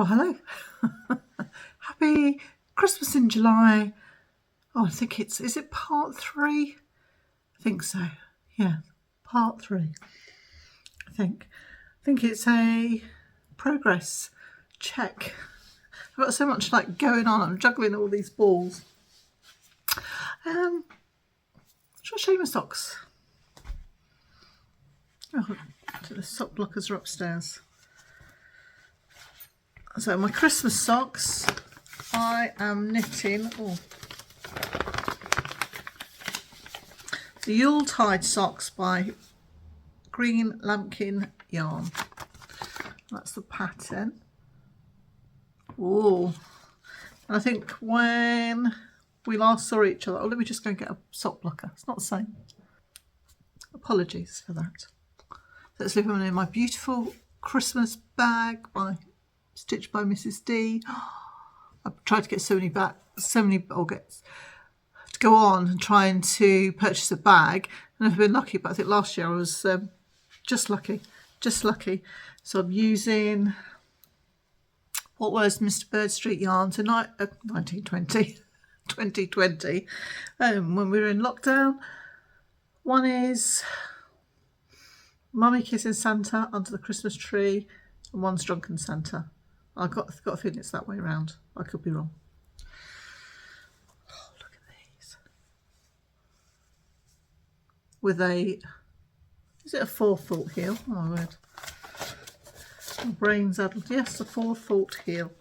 Oh, hello. Happy Christmas in July. Oh, I think is it part 3? I think so. Yeah, part 3. I think it's a progress check. I've got so much going on. I'm juggling all these balls. Shall I show you my socks? Oh, the sock blockers are upstairs. So my Christmas socks, I am knitting the Yuletide socks by Green Lambkin yarn. That's the pattern. Oh, and I think when we last saw each other, let me just go and get a sock blocker. It's not the same. Apologies for that. So it's living in my beautiful Christmas bag stitched by Mrs. D. I've tried to get to go on and trying to purchase a bag, and I've been lucky, but I think last year I was just lucky. So I'm using what was Mr. Bird Street yarn to 2020, when we were in lockdown. One is Mummy Kissing Santa under the Christmas tree, and one's Drunken Santa. I've got a feeling it's that way around. I could be wrong. Oh, look at these. With is it a 4-foot heel? Oh my word. My brain's addled. Yes, a 4-foot heel.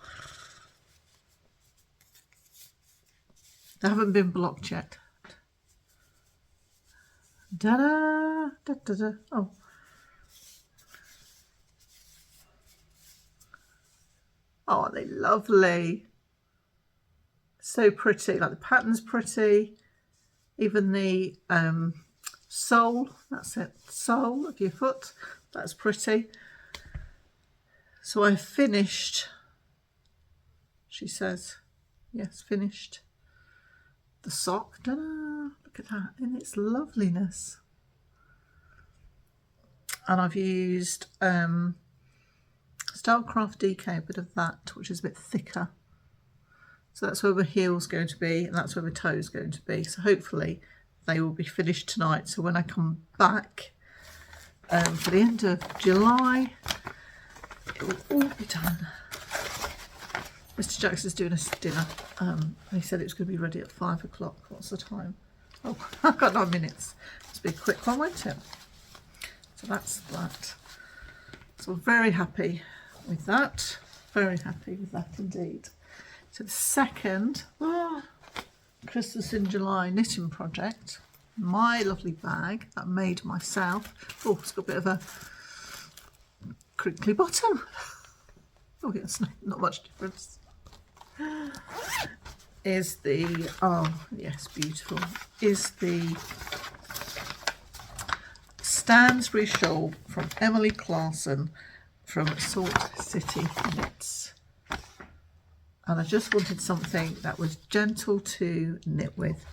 They haven't been blocked yet. Da-da, da-da-da. Oh. Oh, are they lovely? So pretty. Like the pattern's pretty. Even the sole, that's it, sole of your foot, that's pretty. So I finished, she says, yes, finished the sock. Ta-da! Look at that in its loveliness. And I've used Starcraft DK, a bit of that, which is a bit thicker. So that's where my heel's going to be, and that's where my toe's going to be. So hopefully they will be finished tonight. So when I come back for the end of July, it will all be done. Mr. Jackson's doing us dinner. He said it was going to be ready at 5 o'clock. What's the time? Oh, I've got 9 minutes. Must be a quick one, won't it? So that's that. So I'm very happy with that. Very happy with that indeed. So the second Christmas in July knitting project, my lovely bag that I made myself. Oh, it's got a bit of a crinkly bottom. Oh, yes, not much difference. Is the, oh yes, beautiful, is the Stansbury shawl from Emily Clarkson from Salt City Knits. And I just wanted something that was gentle to knit with.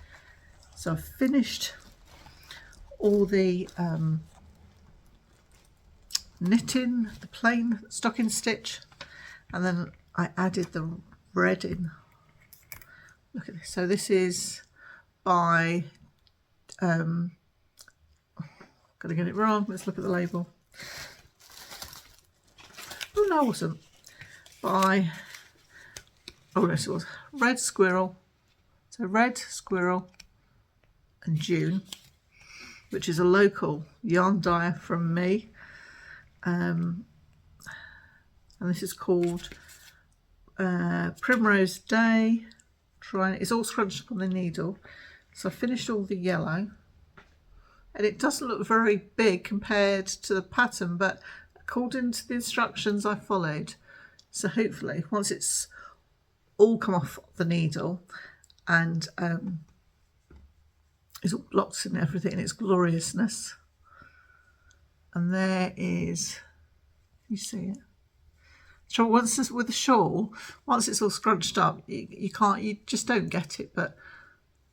So I finished all the knitting, the plain stocking stitch, and then I added the red in. Look at this. So this is by, gotta get it wrong, let's look at the label. Oh no, it wasn't. By, oh yes it was, Red Squirrel. So Red Squirrel and June, which is a local yarn dyer from me. And this is called Primrose Day. It's all scrunched up on the needle. So I finished all the yellow. And it doesn't look very big compared to the pattern, but according to the instructions I followed. So hopefully once it's all come off the needle and it's all blocked and everything in its gloriousness. And there is, you see it? So once this, with the shawl, once it's all scrunched up, you just don't get it, but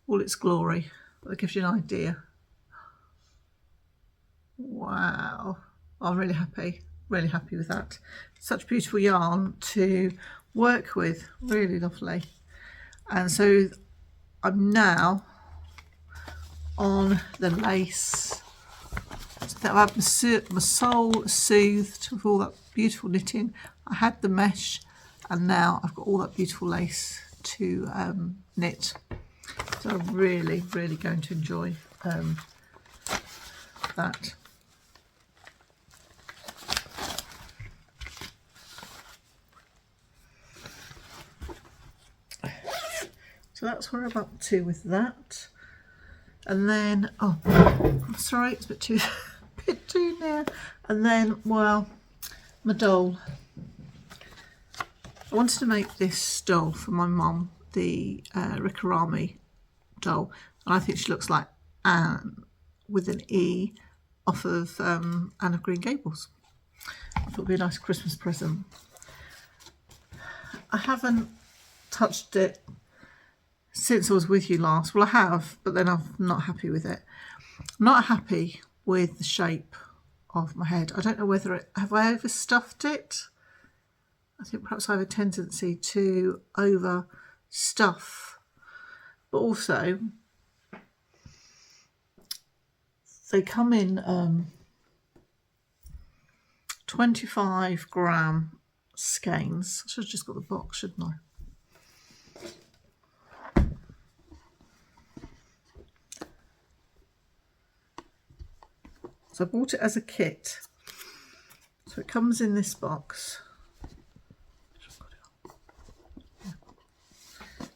all its glory. That gives you an idea. Wow, I'm really happy really happy with that. Such beautiful yarn to work with, really lovely. And so I'm now on the lace. So I've had my soul soothed with all that beautiful knitting. I had the mesh, and now I've got all that beautiful lace to knit. So I'm really, really going to enjoy that. So that's where I'm up to with that. And then, oh, sorry, it's a bit too near. And then, well, my doll. I wanted to make this doll for my mum, the Ricorumi doll. And I think she looks like Anne with an E off of Anne of Green Gables. I thought it would be a nice Christmas present. I haven't touched it since I was with you last. Well, I have, but then I'm not happy with it. I'm not happy with the shape of my head. I don't know whether have I overstuffed it? I think perhaps I have a tendency to overstuff, but also they come in 25 gram skeins. I should have just got the box, shouldn't I? So I bought it as a kit. So it comes in this box.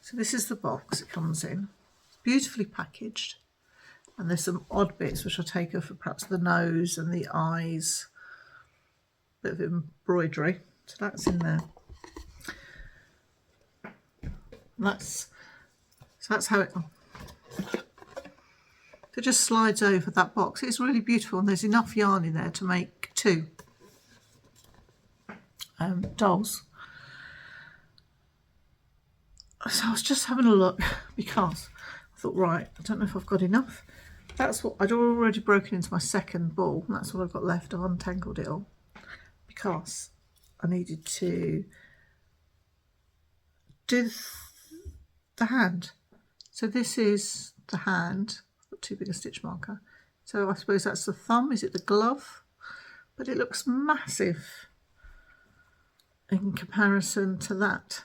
So this is the box it comes in. It's beautifully packaged. And there's some odd bits which I'll take off for perhaps the nose and the eyes. Bit of embroidery. So that's in there. And that's how it... It just slides over that box. It's really beautiful, and there's enough yarn in there to make 2 dolls. So I was just having a look because I thought, right, I don't know if I've got enough. That's what I'd already broken into my second ball, and that's what I've got left. I've untangled it all because I needed to do the hand. So this is the hand. Too big a stitch marker, so I suppose that's the thumb. Is it the glove? But it looks massive in comparison to that.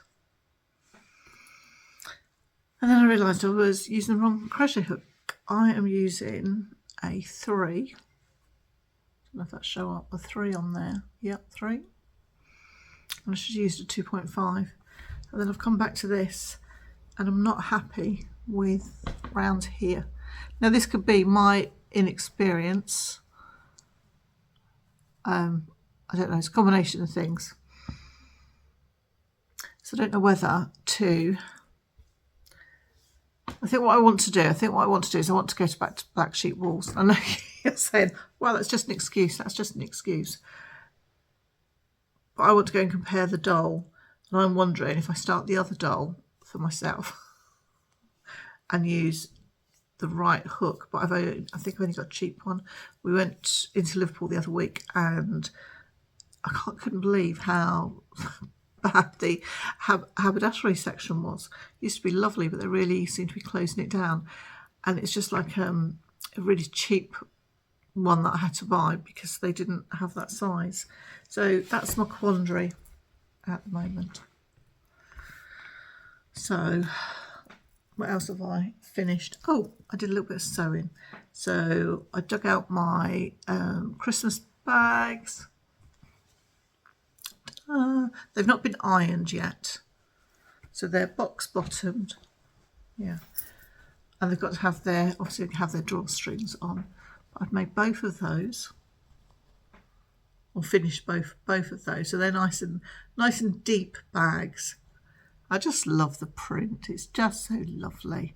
And then I realised I was using the wrong crochet hook. I am using a 3. I don't know if that show up, a 3 on there. Yep, 3. And I should have used a 2.5. And then I've come back to this, and I'm not happy with round here. Now this could be my inexperience. I don't know, it's a combination of things. So I don't know whether to... I think what I want to do is I want to go to back to black sheep wools. I know you're saying, well, that's just an excuse. That's just an excuse. But I want to go and compare the doll. And I'm wondering if I start the other doll for myself and use the right hook, but I think I've only got a cheap one. We went into Liverpool the other week, and I couldn't believe how bad the haberdashery section was. It used to be lovely, but they really seem to be closing it down, and it's just like a really cheap one that I had to buy because they didn't have that size. So that's my quandary at the moment. So what else have I finished? Oh, I did a little bit of sewing. So I dug out my Christmas bags. They've not been ironed yet. So they're box bottomed. Yeah. And they've got to have their, obviously have their drawstrings on. I've made both of those. Or finished both of those. So they're nice and deep bags. I just love the print. It's just so lovely.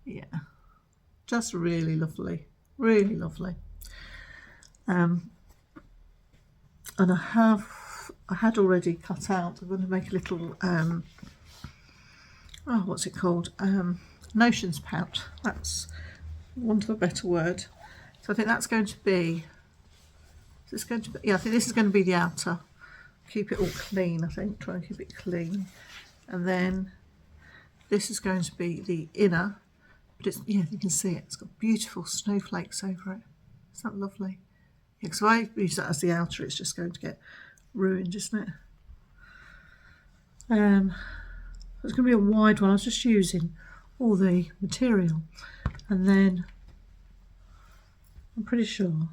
Yeah, just really lovely, really lovely. And I had already cut out. I'm going to make a little what's it called? Notions pouch. That's want of a better word. So I think that's going to be So it's going to be, yeah, I think this is going to be the outer. Keep it all clean, I think. Try and keep it clean. And then this is going to be the inner. But it's, yeah, you can see it. It's got beautiful snowflakes over it. Isn't that lovely? Yeah, because if I use that as the outer, it's just going to get ruined, isn't it? It's going to be a wide one. I was just using all the material. And then I'm pretty sure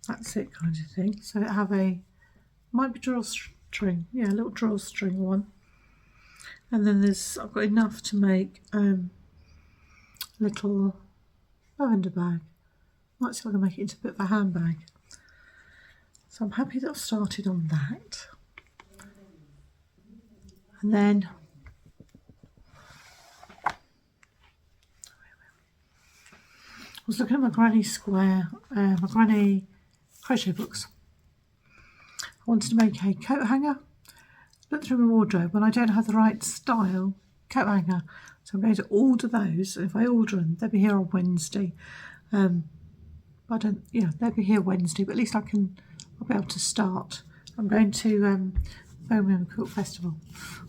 that's it, kind of thing. So it have a, might be drawstring, yeah, a little drawstring one. And then there's, I've got enough to make a little lavender bag. Might see if I can make it into a bit of a handbag. So I'm happy that I've started on that. And then I was looking at my granny square, my granny crochet books. I wanted to make a coat hanger. Looked through my wardrobe and I don't have the right style coat hanger, so I'm going to order those. And if I order them, they'll be here on Wednesday. I don't, yeah, they'll be here Wednesday, but at least I'll be able to start. I'm going to Birmingham Quilt Festival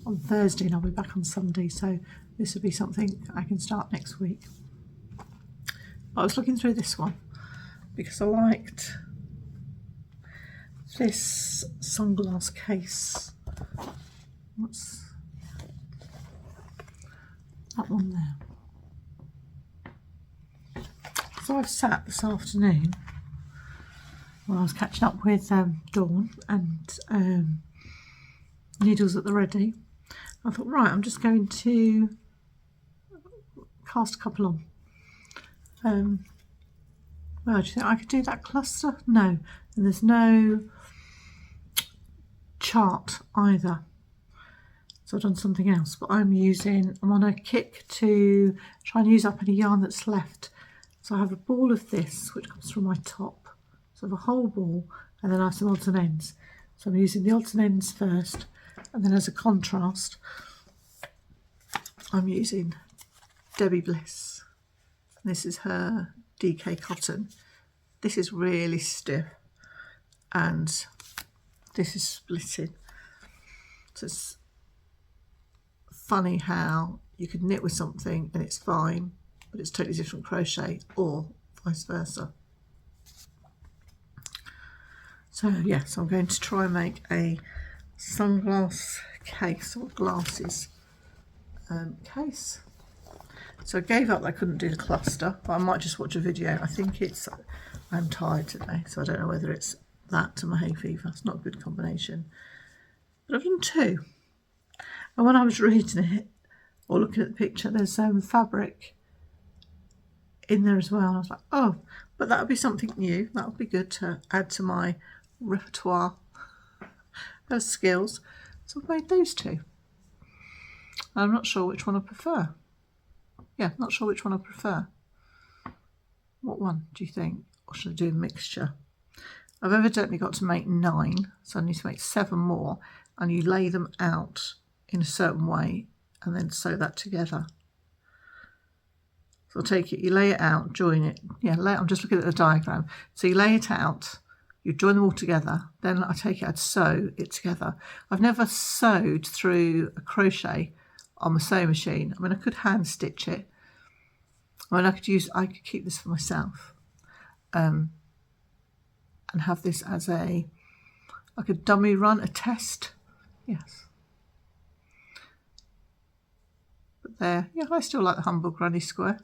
on Thursday and I'll be back on Sunday, so this will be something I can start next week. But I was looking through this one because I liked this sunglass case. What's that one there? So I've sat this afternoon while I was catching up with Dawn and needles at the ready. I thought, right, I'm just going to cast a couple on. Well, do you think I could do that cluster? No, and there's no chart either. So I've done something else, but I'm on a kick to try and use up any yarn that's left. So I have a ball of this, which comes from my top. So I have a whole ball, and then I have some odds and ends. So I'm using the odds and ends first, and then as a contrast, I'm using Debbie Bliss. This is her DK cotton. This is really stiff, and this is splitting. So it's funny how you could knit with something and it's fine, but it's totally different crochet, or vice versa. So yeah, so I'm going to try and make a sunglass case or glasses case. So I gave up that I couldn't do the cluster, but I might just watch a video. I think I'm tired today, so I don't know whether it's that to my hay fever. It's not a good combination. But I've done two. And when I was reading it, or looking at the picture, there's fabric in there as well. And I was like, oh, but that would be something new. That would be good to add to my repertoire of skills. So I've made those two. I'm not sure which one I prefer. Yeah, not sure which one I prefer. What one do you think? Or should I do a mixture? I've evidently got to make 9, so I need to make 7 more, and you lay them out in a certain way and then sew that together. So I'll take it, you lay it out, join it. Yeah, I'm just looking at the diagram. So you lay it out, you join them all together, then I take it, I'd sew it together. I've never sewed through a crochet on my sewing machine. I mean, I could hand stitch it. I mean, I could keep this for myself. And have this as like a dummy run, a test. Yes. But there, yeah, I still like the humble granny square.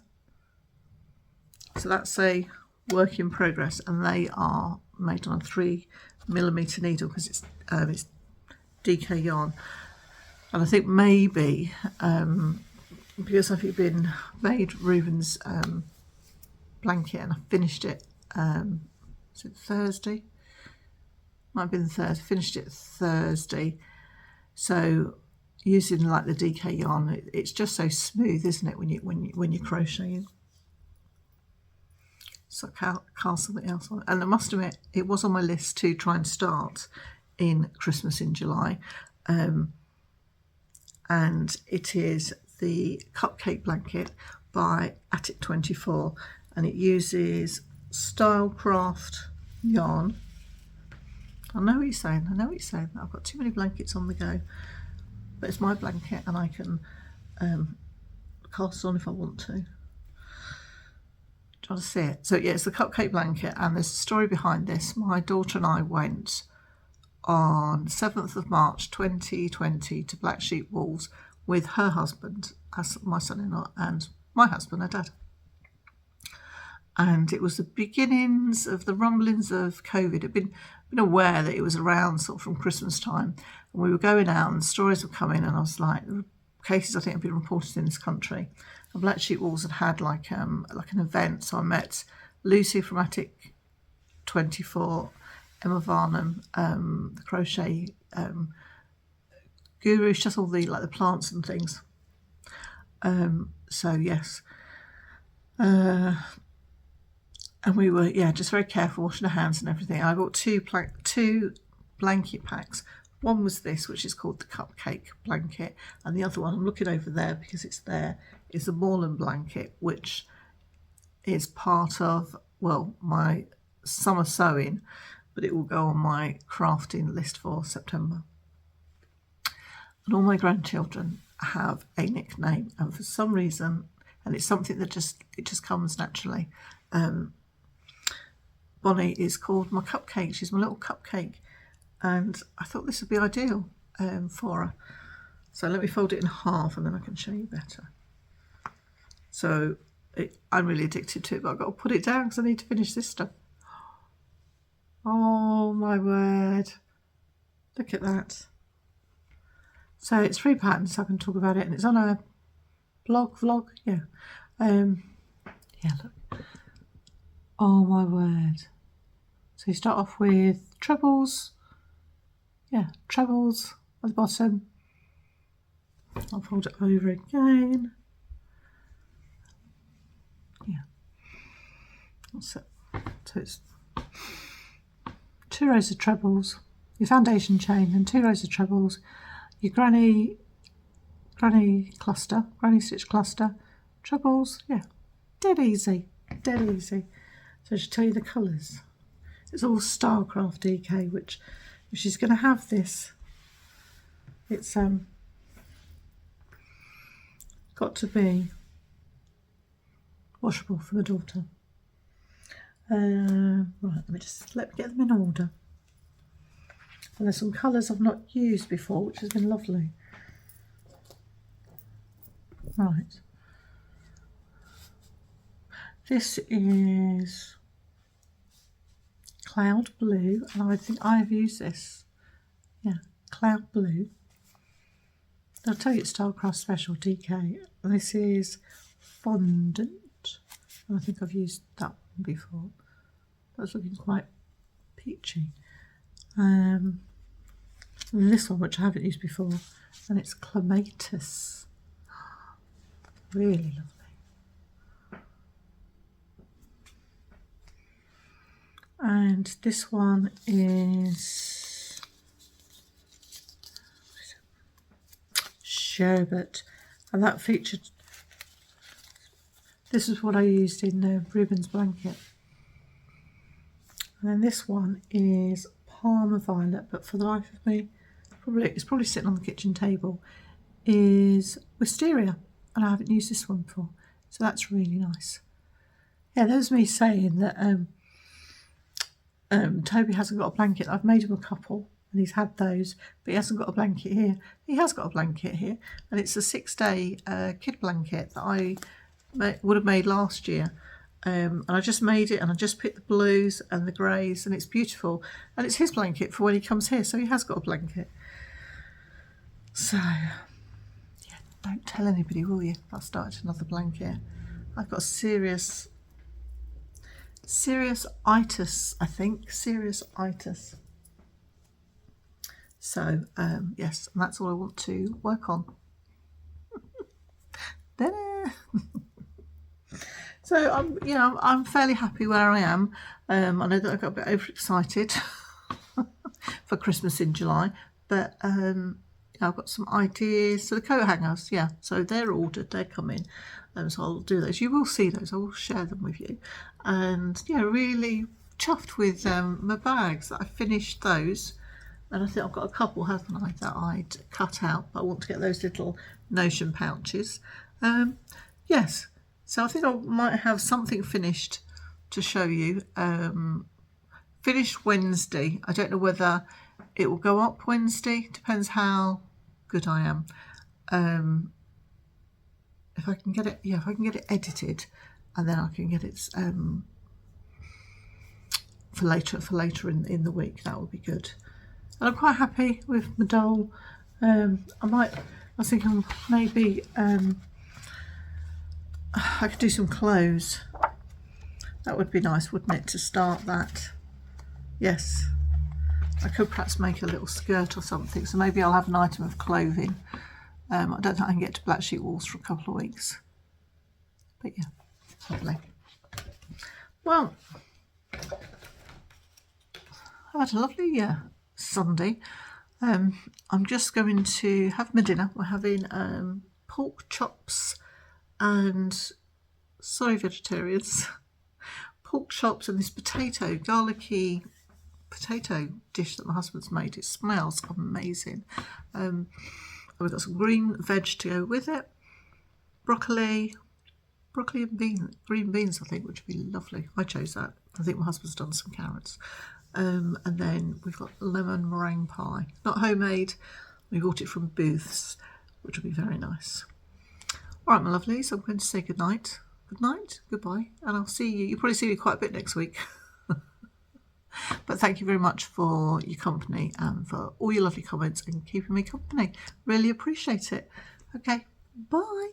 So that's a work in progress, and they are made on a 3mm needle because it's DK yarn. And I think maybe because I've made Ruben's blanket and I finished it. Was it Thursday? Might have been Thursday. Finished it Thursday. So using like the DK yarn, it's just so smooth, isn't it? When you're crocheting. So I cast something else on it. And I must admit, it was on my list to try and start in Christmas in July. And it is the cupcake blanket by EP79, and it uses Stylecraft yarn. I know what you're saying, I've got too many blankets on the go, but it's my blanket and I can cast on if I want to. Try to see it. So yeah, it's the cupcake blanket, and there's a story behind this. My daughter and I went on 7th of March 2020 to Black Sheep Walls with her husband, as my son-in-law, and my husband, her dad. And it was the beginnings of the rumblings of COVID. I'd been aware that it was around sort of from Christmas time, and we were going out and stories were coming, and I was like, the cases I think have been reported in this country. And Black Sheep Walls had like an event, so I met Lucy from EP24, Emma Varnum, the crochet guru. She does all the like the plants and things. So yes. And we were, just very careful, washing our hands and everything. I bought two blanket packs. One was this, which is called the cupcake blanket, and the other one, I'm looking over there because it's there, is the Moreland blanket, which is part of, well, my summer sewing, but it will go on my crafting list for September. And all my grandchildren have a nickname, and for some reason, and it's something that just comes naturally. Bonnie is called my cupcake. She's my little cupcake, and I thought this would be ideal for her. So let me fold it in half and then I can show you better. So I'm really addicted to it, but I've got to put it down because I need to finish this stuff. Oh my word, look at that. So it's 3 patterns, so I can talk about it, and it's on a vlog, yeah. Yeah, look. Oh my word. So you start off with trebles. Yeah, trebles at the bottom. I'll fold it over again. Yeah. That's it. So it's 2 rows of trebles, your foundation chain, and 2 rows of trebles, your granny stitch cluster, trebles, yeah. Dead easy. So I should tell you the colours. It's all Stylecraft DK, which if she's going to have this, it's got to be washable for the daughter. Right, let me get them in order. And there's some colours I've not used before, which has been lovely. Right. This is Cloud Blue, and I think I've used this. Yeah, Cloud Blue. I'll tell you it's Stylecraft Special DK. This is Fondant, and I think I've used that one before. That's looking quite peachy. This one, which I haven't used before, and it's Clematis. Really lovely. And this one is Sherbet, and that featured, this is what I used in the Ribbons blanket. And then this one is Parma Violet, but for the life of me, it's probably sitting on the kitchen table, is Wisteria, and I haven't used this one before, so that's really nice. Yeah, there's me saying that Toby hasn't got a blanket. I've made him a couple and he's had those, but he hasn't got a blanket here. He has got a blanket here, and it's a 6-day kid blanket that I would have made last year. And I just made it, and I just picked the blues and the greys, and it's beautiful. And it's his blanket for when he comes here, so he has got a blanket. So, yeah, don't tell anybody, will you? I've started another blanket. I've got a serious itis, I think. Serious itis. So, yes, and that's all I want to work on. So I'm fairly happy where I am. I know that I got a bit overexcited for Christmas in July, but I've got some ideas. So the coat hangers, yeah, so they're ordered, they're coming. So I'll do those. You will see those. I will share them with you. And yeah, really chuffed with my bags that I finished those. And I think I've got a couple, haven't I, that I'd cut out, but I want to get those little notion pouches. Yes, so I think I might have something finished to show you. Finished Wednesday. I don't know whether it will go up Wednesday. Depends how good I am. If I can get it, yeah, if I can get it edited, and then I can get it for later in the week, that would be good. And I'm quite happy with my doll. I was thinking maybe I could do some clothes. That would be nice, wouldn't it, to start that? Yes, I could perhaps make a little skirt or something. So maybe I'll have an item of clothing. I don't think I can get to Black Sheep Walls for a couple of weeks. But yeah, lovely. Well, I've had a lovely Sunday. I'm just going to have my dinner. We're having pork chops and, sorry vegetarians, pork chops and this garlicky potato dish that my husband's made. It smells amazing. We've got some green veg to go with it, broccoli and green beans, I think, which would be lovely. I chose that. I think my husband's done some carrots. And then we've got lemon meringue pie. Not homemade, we bought it from Booths, which will be very nice. All right, my lovelies, I'm going to say good night. Good night, goodbye, and I'll see you. You'll probably see me quite a bit next week. But thank you very much for your company and for all your lovely comments and keeping me company. Really appreciate it. Okay, bye.